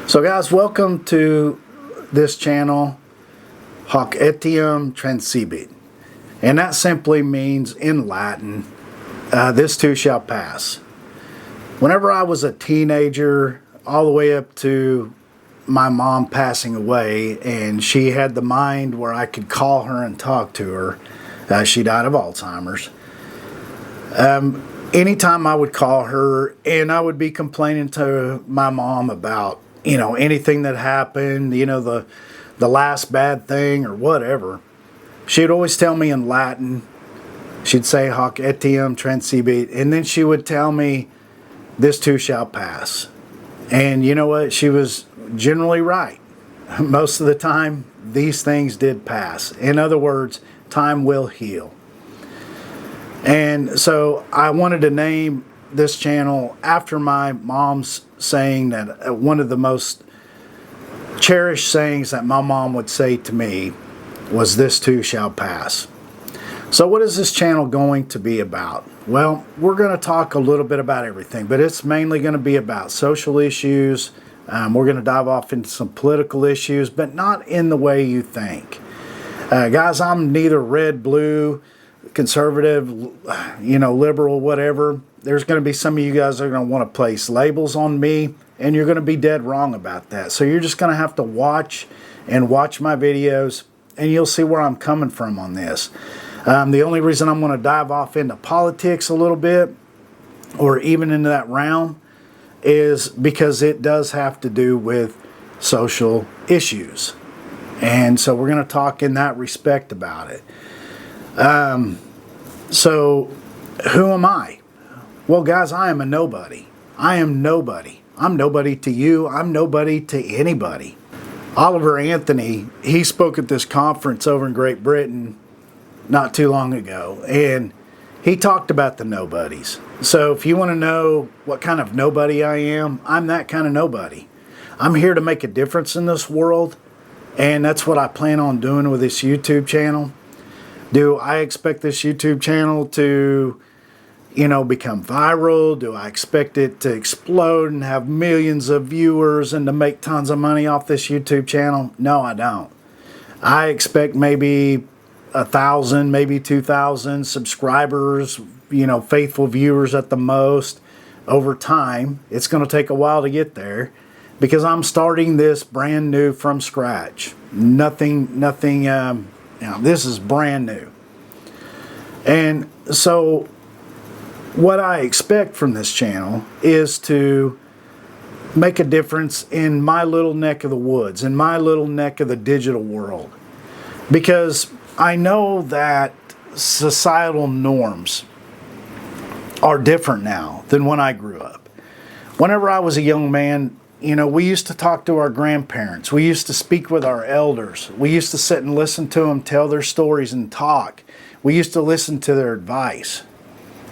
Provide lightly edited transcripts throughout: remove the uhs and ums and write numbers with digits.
So guys, welcome to this channel, Hoc etiam transibit. And that simply means in Latin, this too shall pass. Whenever I was a teenager, all the way up to my mom passing away, and she had the mind where I could call her and talk to her. She died of Alzheimer's. Anytime I would call her and I would be complaining to my mom about, anything that happened, the last bad thing or whatever, she'd always tell me in Latin. She'd say hoc etiam transibit, and then she would tell me this too shall pass. And you know what? She was generally right. Most of the time, these things did pass. In other words, time will heal. And so I wanted to name this channel after my mom's saying that one of the most cherished sayings that my mom would say to me was, "This too shall pass." So what is this channel going to be about? Well, we're going to talk a little bit about everything, but it's mainly going to be about social issues. We're going to dive off into some political issues, but not in the way you think. Guys, I'm neither red, blue, conservative, liberal, whatever. There's going to be some of you guys that are going to want to place labels on me, and you're going to be dead wrong about that. So you're just going to have to watch my videos, and you'll see where I'm coming from on this. The only reason I'm going to dive off into politics a little bit, or even into that realm, is because it does have to do with social issues. And so we're going to talk in that respect about it. So who am I? Well, guys, I am a nobody. I am nobody. I'm nobody to you. I'm nobody to anybody. Oliver Anthony, he spoke at this conference over in Great Britain not too long ago, and he talked about the nobodies. So if you want to know what kind of nobody I am, I'm that kind of nobody. I'm here to make a difference in this world, and that's what I plan on doing with this YouTube channel. Do I expect this YouTube channel to, become viral? Do I expect it to explode and have millions of viewers and to make tons of money off this YouTube channel? No, I don't. I expect maybe 1,000, maybe 2,000 subscribers, faithful viewers at the most over time. It's going to take a while to get there because I'm starting this brand new from scratch. Nothing, this is brand new. And so what I expect from this channel is to make a difference in my little neck of the woods, in my little neck of the digital world. Because I know that societal norms are different now than when I grew up. Whenever I was a young man, we used to talk to our grandparents. We used to speak with our elders. We used to sit and listen to them tell their stories and talk. We used to listen to their advice.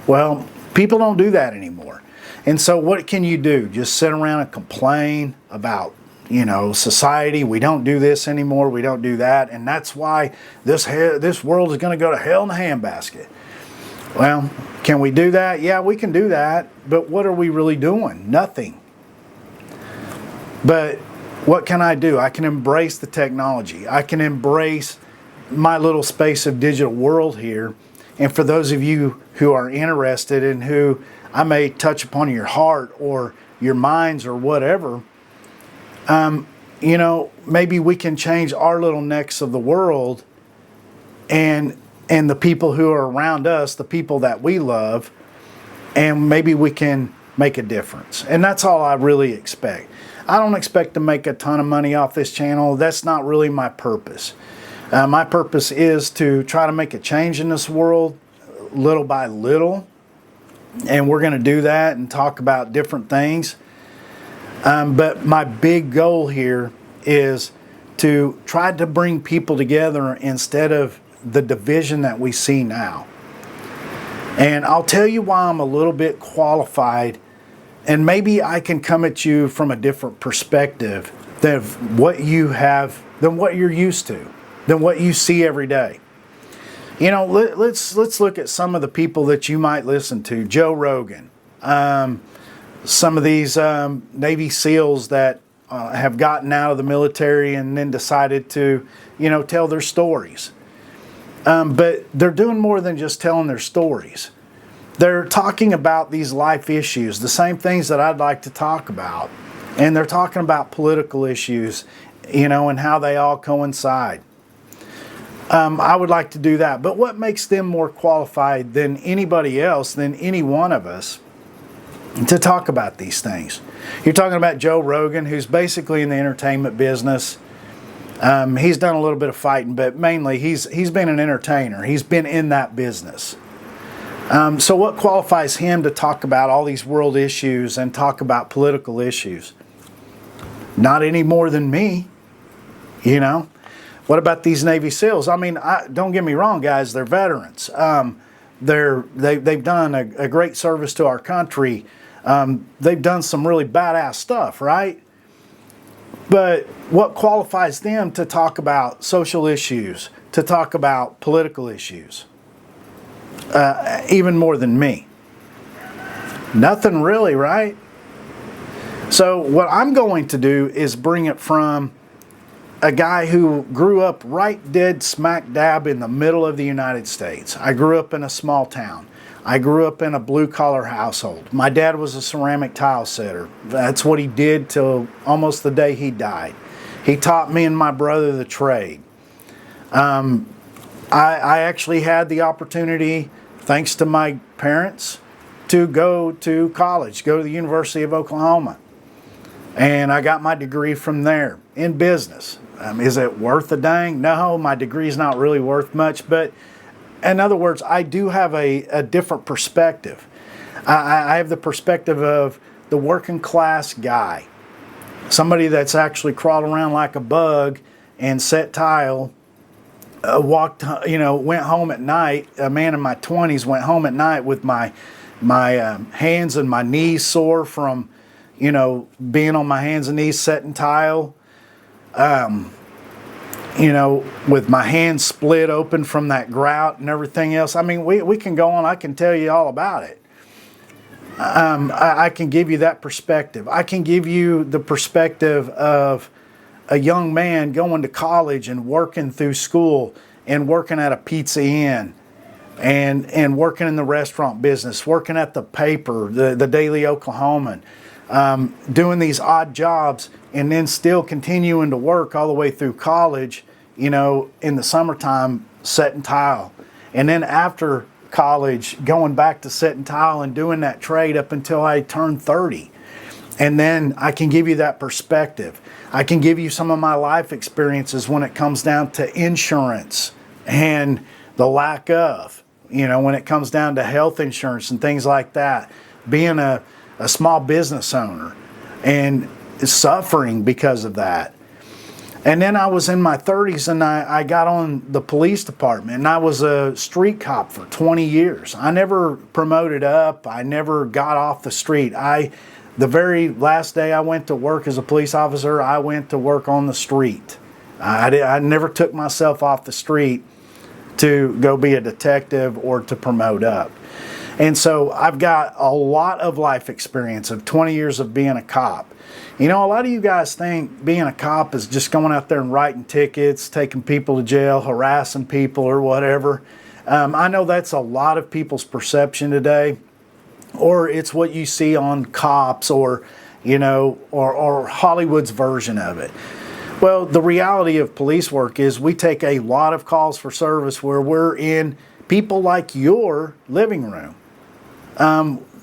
Well, people don't do that anymore. And so what can you do? Just sit around and complain about, society. We don't do this anymore. We don't do that. And that's why this world is going to go to hell in a handbasket. Well, can we do that? Yeah, we can do that. But what are we really doing? Nothing. But what can I do? I can embrace the technology. I can embrace my little space of digital world here. And for those of you who are interested and who I may touch upon your heart or your minds or whatever, maybe we can change our little necks of the world and the people who are around us, the people that we love, and maybe we can make a difference. And that's all I really expect. I don't expect to make a ton of money off this channel. That's not really my purpose. My purpose is to try to make a change in this world little by little. And we're going to do that and talk about different things. But my big goal here is to try to bring people together instead of the division that we see now. And I'll tell you why I'm a little bit qualified, and maybe I can come at you from a different perspective than what you're used to, than what you see every day. Let's look at some of the people that you might listen to. Joe Rogan, some of these Navy SEALs that have gotten out of the military and then decided to, tell their stories. But they're doing more than just telling their stories. They're talking about these life issues, the same things that I'd like to talk about. And they're talking about political issues, and how they all coincide. I would like to do that. But what makes them more qualified than anybody else, than any one of us, to talk about these things? You're talking about Joe Rogan, who's basically in the entertainment business. He's done a little bit of fighting, but mainly he's been an entertainer. He's been in that business. So what qualifies him to talk about all these world issues and talk about political issues? Not any more than me, What about these Navy SEALs? I mean, don't get me wrong, guys. They're veterans. They've done a great service to our country. They've done some really badass stuff, right? But what qualifies them to talk about social issues, to talk about political issues? Even more than me. Nothing really, right? So what I'm going to do is bring it from a guy who grew up right dead smack dab in the middle of the United States. I grew up in a small town. I grew up in a blue-collar household. My dad was a ceramic tile setter. That's what he did till almost the day he died. He taught me and my brother the trade. I actually had the opportunity, thanks to my parents, to go to college, go to the University of Oklahoma. And I got my degree from there in business. Is it worth a dang? No, my degree's not really worth much. But in other words, I do have a different perspective. I have the perspective of the working class guy. Somebody that's actually crawled around like a bug and set tile, went home at night. A man in my 20s went home at night with my hands and my knees sore from being on my hands and knees setting tile, with my hands split open from that grout and everything else. I mean, we can go on. I can tell you all about it. I can give you that perspective. I can give you the perspective of a young man going to college and working through school and working at a Pizza Inn and working in the restaurant business, working at the paper, the Daily Oklahoman, doing these odd jobs and then still continuing to work all the way through college, in the summertime setting tile. And then after college, going back to setting tile and doing that trade up until I turned 30. And then I can give you that perspective. I can give you some of my life experiences when it comes down to insurance and the lack of, when it comes down to health insurance and things like that. Being a small business owner and suffering because of that. And then I was in my 30s and I got on the police department and I was a street cop for 20 years. I never promoted up. I never got off the street. The very last day I went to work as a police officer, I went to work on the street. I never took myself off the street to go be a detective or to promote up. And so I've got a lot of life experience of 20 years of being a cop. A lot of you guys think being a cop is just going out there and writing tickets, taking people to jail, harassing people or whatever. I know that's a lot of people's perception today, or it's what you see on Cops or Hollywood's version of it. Well, the reality of police work is we take a lot of calls for service where we're in people like your living room,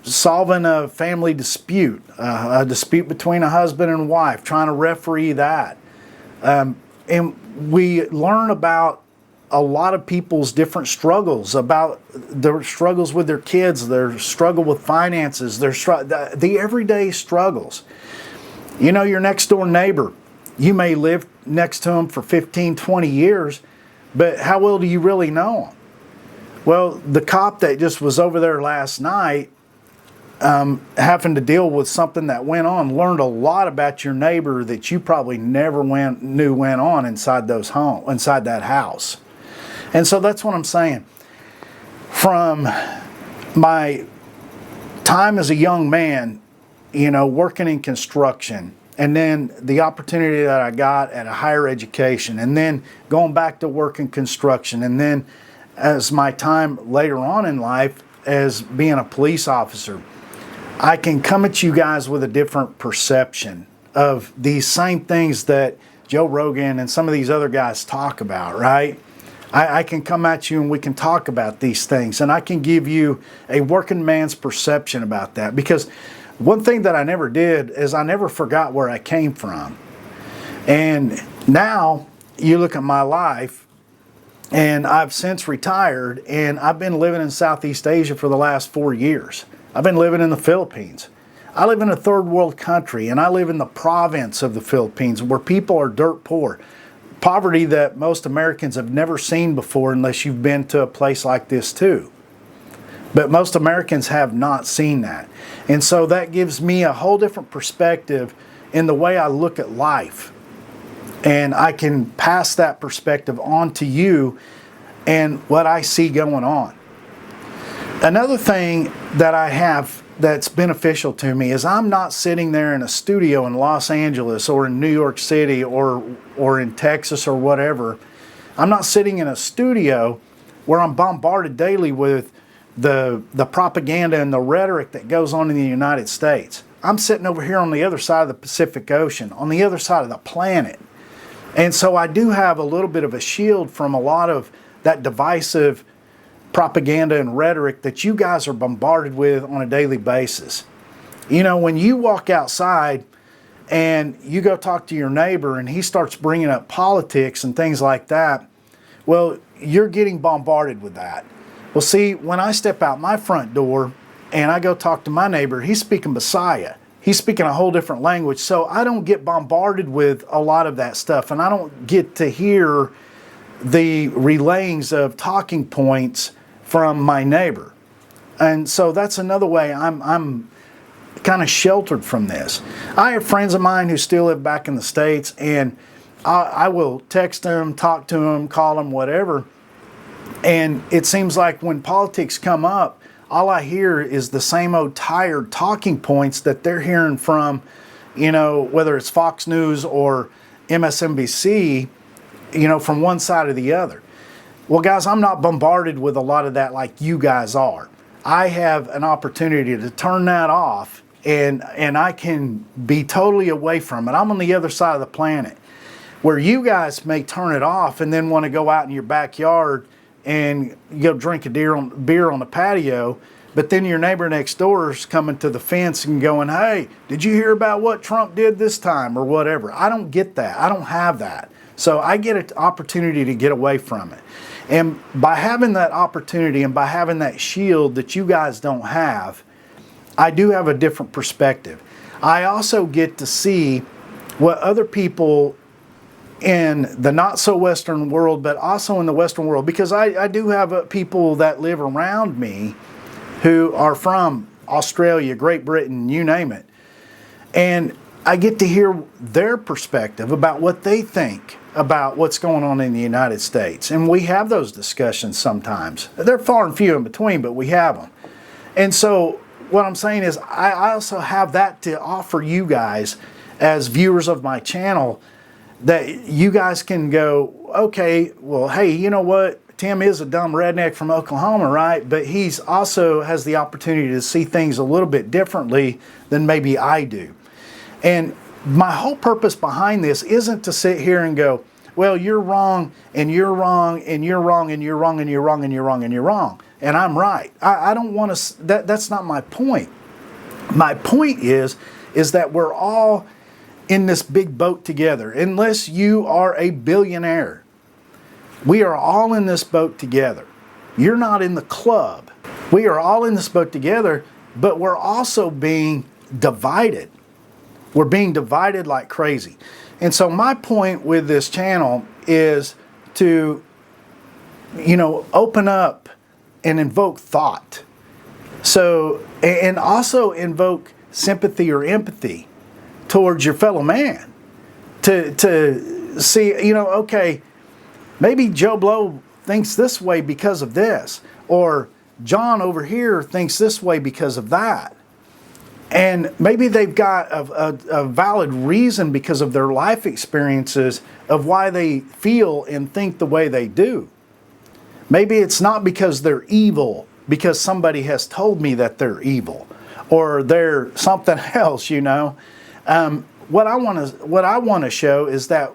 solving a family dispute, a dispute between a husband and wife, trying to referee that. And we learn about a lot of people's different struggles, about their struggles with their kids, their struggle with finances, the everyday struggles. Your next door neighbor, you may live next to them for 15, 20 years, but how well do you really know them? Well, the cop that just was over there last night, having to deal with something that went on, learned a lot about your neighbor that you probably never knew went on inside that house. And so that's what I'm saying. From my time as a young man, working in construction, and then the opportunity that I got at a higher education, and then going back to work in construction, and then as my time later on in life as being a police officer, I can come at you guys with a different perception of these same things that Joe Rogan and some of these other guys talk about, right? I can come at you and we can talk about these things, and I can give you a working man's perception about that, because one thing that I never did is I never forgot where I came from. And now you look at my life, and I've since retired, and I've been living in Southeast Asia for the last 4 years. I've been living in the Philippines. I live in a third world country, and I live in the province of the Philippines where people are dirt poor. Poverty that most Americans have never seen before unless you've been to a place like this too. But most Americans have not seen that. And so that gives me a whole different perspective in the way I look at life. And I can pass that perspective on to you and what I see going on. Another thing that I have that's beneficial to me is I'm not sitting there in a studio in Los Angeles or in New York City or in Texas or whatever. I'm not sitting in a studio where I'm bombarded daily with the propaganda and the rhetoric that goes on in the United States. I'm sitting over here on the other side of the Pacific Ocean, on the other side of the planet. And so I do have a little bit of a shield from a lot of that divisive propaganda and rhetoric that you guys are bombarded with on a daily basis. You know, when you walk outside and you go talk to your neighbor and he starts bringing up politics and things like that, well, you're getting bombarded with that. Well, see, when I step out my front door and I go talk to my neighbor, he's speaking Messiah. He's speaking a whole different language. So I don't get bombarded with a lot of that stuff, and I don't get to hear the relayings of talking points from my neighbor. And so that's another way I'm kind of sheltered from this. I have friends of mine who still live back in the States, and I will text them, talk to them, call them, whatever. And it seems like when politics come up, all I hear is the same old tired talking points that they're hearing from, you know, whether it's Fox News or MSNBC, you know, from one side or the other. Well, guys, I'm not bombarded with a lot of that like you guys are. I have an opportunity to turn that off, and I can be totally away from it. I'm on the other side of the planet, where you guys may turn it off and then want to go out in your backyard and go drink a beer on the patio, but then your neighbor next door is coming to the fence and going, hey, did you hear about what Trump did this time or whatever? I don't get that. I don't have that. So I get an opportunity to get away from it. And by having that opportunity and by having that shield that you guys don't have, I do have a different perspective. I also get to see what other people in the not so Western world, but also in the Western world, because I do have people that live around me who are from Australia, Great Britain, you name it. And I get to hear their perspective about what they think about what's going on in the United States. And we have those discussions sometimes. They're far and few in between, but we have them. And so what I'm saying is I also have that to offer you guys as viewers of my channel, that you guys can go, okay, well, hey, you know what? Tim is a dumb redneck from Oklahoma, right? But he's also has the opportunity to see things a little bit differently than maybe I do. And my whole purpose behind this isn't to sit here and go, well, you're wrong, and you're wrong, and you're wrong, and you're wrong, and you're wrong, and you're wrong, and you're wrong, and I'm right. I don't want to, that's not my point. My point is that we're all in this big boat together. Unless you are a billionaire, we are all in this boat together. You're not in the club. We are all in this boat together, but we're also being divided. We're being divided like crazy. And so my point with this channel is to, you know, open up and invoke thought. So, and also invoke sympathy or empathy towards your fellow man, to see, you know, okay, maybe Joe Blow thinks this way because of this, or John over here thinks this way because of that. And maybe they've got a valid reason because of their life experiences of why they feel and think the way they do. Maybe it's not because they're evil, because somebody has told me that they're evil, or they're something else, you know. What I want to show is that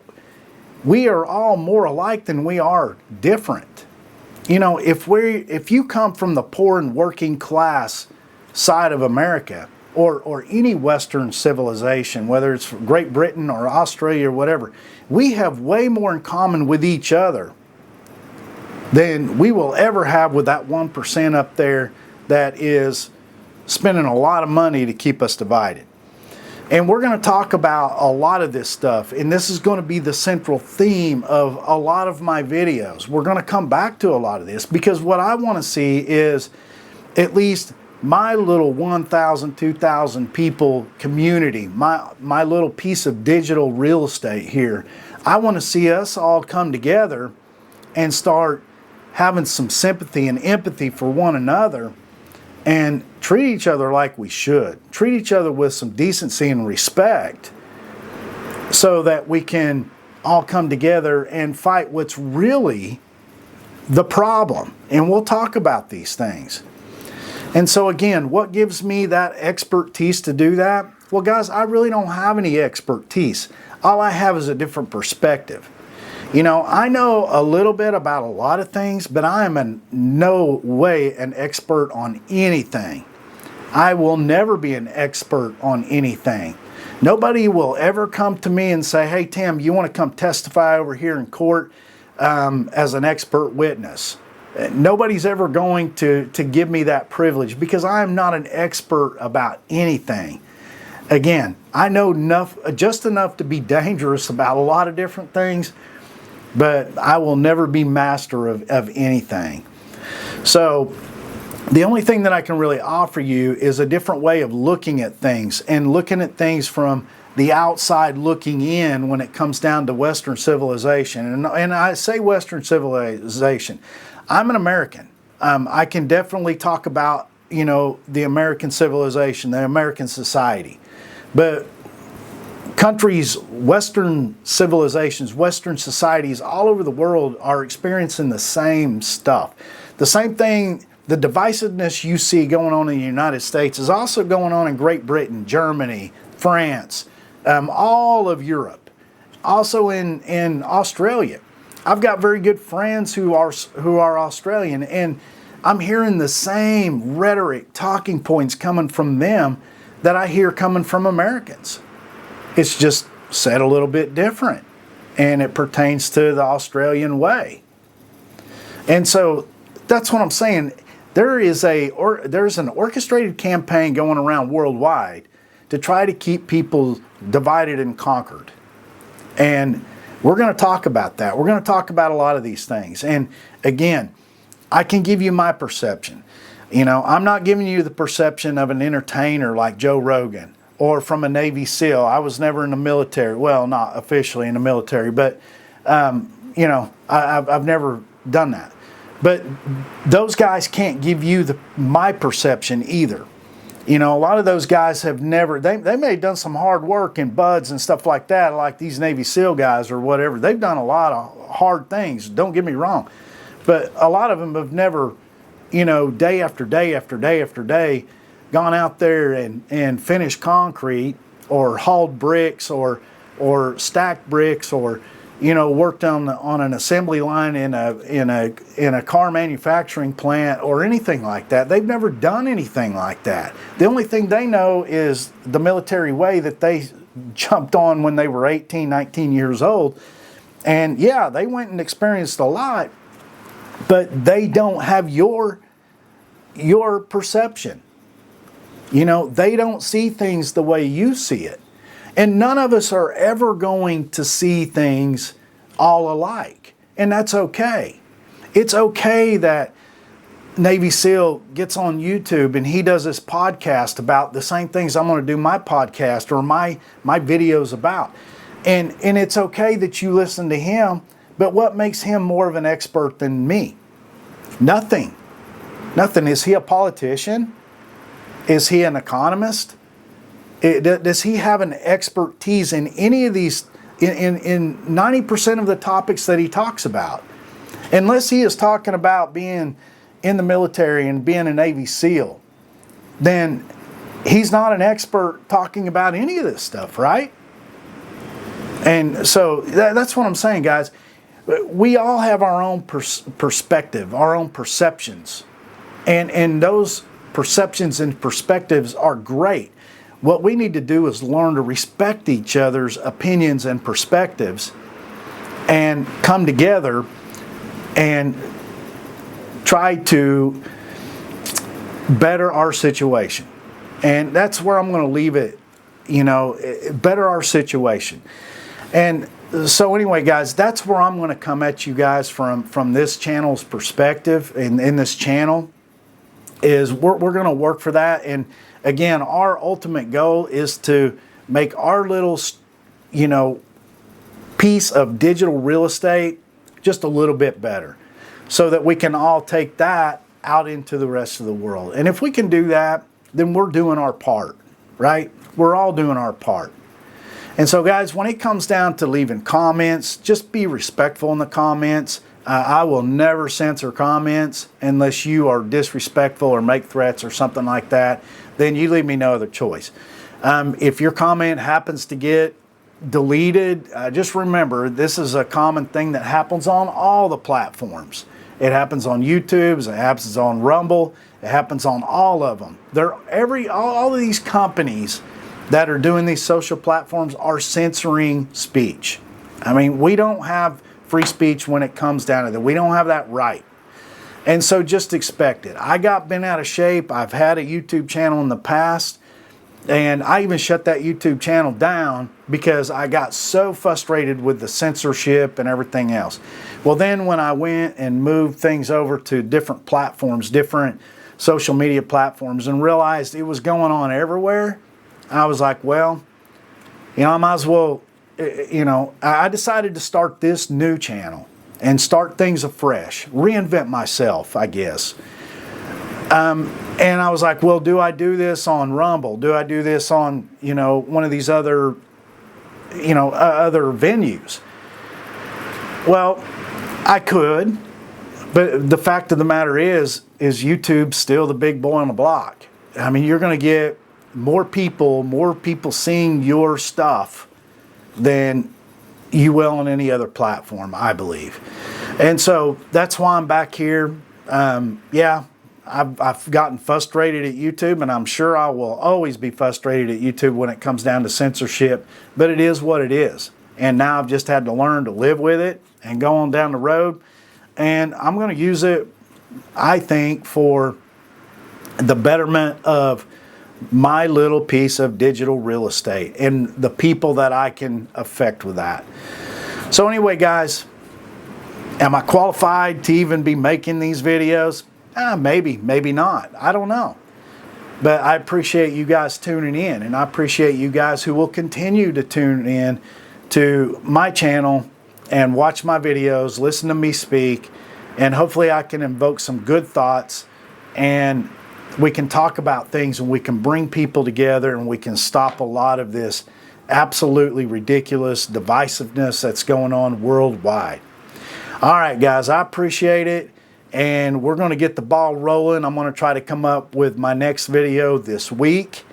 we are all more alike than we are different. You know, if you come from the poor and working class side of America, or any Western civilization, whether it's Great Britain or Australia or whatever, we have way more in common with each other than we will ever have with that 1% up there that is spending a lot of money to keep us divided. And we're going to talk about a lot of this stuff, and this is going to be the central theme of a lot of my videos. We're going to come back to a lot of this because what I want to see is at least my little 1,000, 2,000 people community, my little piece of digital real estate here. I want to see us all come together and start having some sympathy and empathy for one another and treat each other like we should. Treat each other with some decency and respect so that we can all come together and fight what's really the problem. And we'll talk about these things. And so again, what gives me that expertise to do that? Well, guys, I really don't have any expertise. All I have is a different perspective. You know, I know a little bit about a lot of things, but I am in no way an expert on anything. I will never be an expert on anything. Nobody will ever come to me and say, hey, Tim, you want to come testify over here in court as an expert witness? Nobody's ever going to give me that privilege because I am not an expert about anything. Again, I know just enough to be dangerous about a lot of different things, but I will never be master of anything. So the only thing that I can really offer you is a different way of looking at things and looking at things from the outside looking in when it comes down to Western civilization. And I say Western civilization. I'm an American. I can definitely talk about, you know, the American civilization, the American society. But countries, Western civilizations, Western societies all over the world are experiencing the same stuff. The same thing, the divisiveness you see going on in the United States is also going on in Great Britain, Germany, France, all of Europe, also in Australia. I've got very good friends who are Australian, and I'm hearing the same rhetoric, talking points coming from them that I hear coming from Americans. It's just said a little bit different, and it pertains to the Australian way. And so that's what I'm saying. There's an orchestrated campaign going around worldwide to try to keep people divided and conquered. And we're going to talk about that. We're going to talk about a lot of these things. And again, I can give you my perception. You know, I'm not giving you the perception of an entertainer like Joe Rogan or from a Navy SEAL. I was never in the military. Well, not officially in the military, but, you know, I've never done that. But those guys can't give you my perception either. You know, a lot of those guys have never, they may have done some hard work in buds and stuff like that, like these Navy SEAL guys or whatever. They've done a lot of hard things, don't get me wrong. But a lot of them have never, you know, day after day after day after day, gone out there and finished concrete or hauled bricks or stacked bricks or, you know, worked on an assembly line in a car manufacturing plant or anything like that. They've never done anything like that. The only thing they know is the military way that they jumped on when they were 18, 19 years old. And yeah, they went and experienced a lot, but they don't have your perception. You know, they don't see things the way you see it. And none of us are ever going to see things all alike. And that's okay. It's okay that Navy SEAL gets on YouTube and he does this podcast about the same things I'm going to do my podcast or my videos about. And it's okay that you listen to him, but what makes him more of an expert than me? Nothing. Nothing. Is he a politician? Is he an economist? Does he have an expertise in any of these, in 90% of the topics that he talks about? Unless he is talking about being in the military and being a Navy SEAL, then he's not an expert talking about any of this stuff, right? And so that's what I'm saying, guys. We all have our own perspective, our own perceptions. And those perceptions and perspectives are great. What we need to do is learn to respect each other's opinions and perspectives and come together and try to better our situation. And that's where I'm going to leave it, you know, better our situation. And so anyway, guys, that's where I'm going to come at you guys from this channel's perspective. In this channel is we're going to work for that. And again, our ultimate goal is to make our little, you know, piece of digital real estate just a little bit better, so that we can all take that out into the rest of the world. And if we can do that, then we're doing our part, right? We're all doing our part. And so, guys, when it comes down to leaving comments, just be respectful in the comments. I will never censor comments unless you are disrespectful or make threats or something like that. Then you leave me no other choice. If your comment happens to get deleted, just remember, this is a common thing that happens on all the platforms. It happens on YouTube, it happens on Rumble, it happens on all of them. All of these companies that are doing these social platforms are censoring speech. I mean, we don't have free speech when it comes down to that. We don't have that right. And so just expect it. I got bent out of shape. I've had a YouTube channel in the past, and I even shut that YouTube channel down because I got so frustrated with the censorship and everything else. Well, then when I went and moved things over to different platforms, different social media platforms, and realized it was going on everywhere, I was like, well, you know, I might as well, you know, I decided to start this new channel and start things afresh, reinvent myself, I guess. And I was like, well, do I do this on Rumble? Do I do this on, you know, one of these other, you know, other venues? Well, I could, but the fact of the matter is YouTube's still the big boy on the block. I mean, you're going to get more people seeing your stuff than you will on any other platform, I believe. And so that's why I'm back here. Yeah, I've gotten frustrated at YouTube, and I'm sure I will always be frustrated at YouTube when it comes down to censorship, but it is what it is. And now I've just had to learn to live with it and go on down the road. And I'm going to use it, I think, for the betterment of my little piece of digital real estate and the people that I can affect with that. So anyway, guys, am I qualified to even be making these videos? Maybe, maybe not. I don't know. But I appreciate you guys tuning in, and I appreciate you guys who will continue to tune in to my channel and watch my videos, listen to me speak, and hopefully I can invoke some good thoughts, and we can talk about things, and we can bring people together, and we can stop a lot of this absolutely ridiculous divisiveness that's going on worldwide. All right, guys, I appreciate it, and we're going to get the ball rolling. I'm going to try to come up with my next video this week,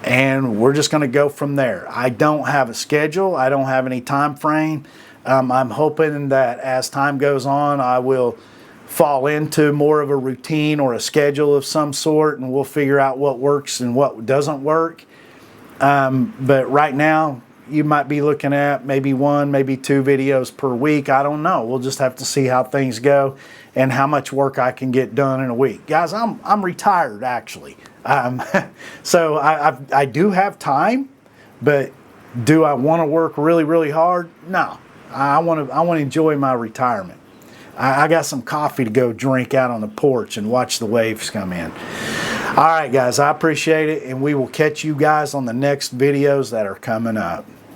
and we're just going to go from there. I don't have a schedule. I don't have any time frame. I'm hoping that as time goes on, I will fall into more of a routine or a schedule of some sort, and we'll figure out what works and what doesn't work. But right now, you might be looking at maybe 1, maybe 2 videos per week. I don't know. We'll just have to see how things go and how much work I can get done in a week. Guys, I'm retired, actually. So I do have time, but do I want to work really, really hard? No. I want to enjoy my retirement. I got some coffee to go drink out on the porch and watch the waves come in. All right, guys, I appreciate it, and we will catch you guys on the next videos that are coming up.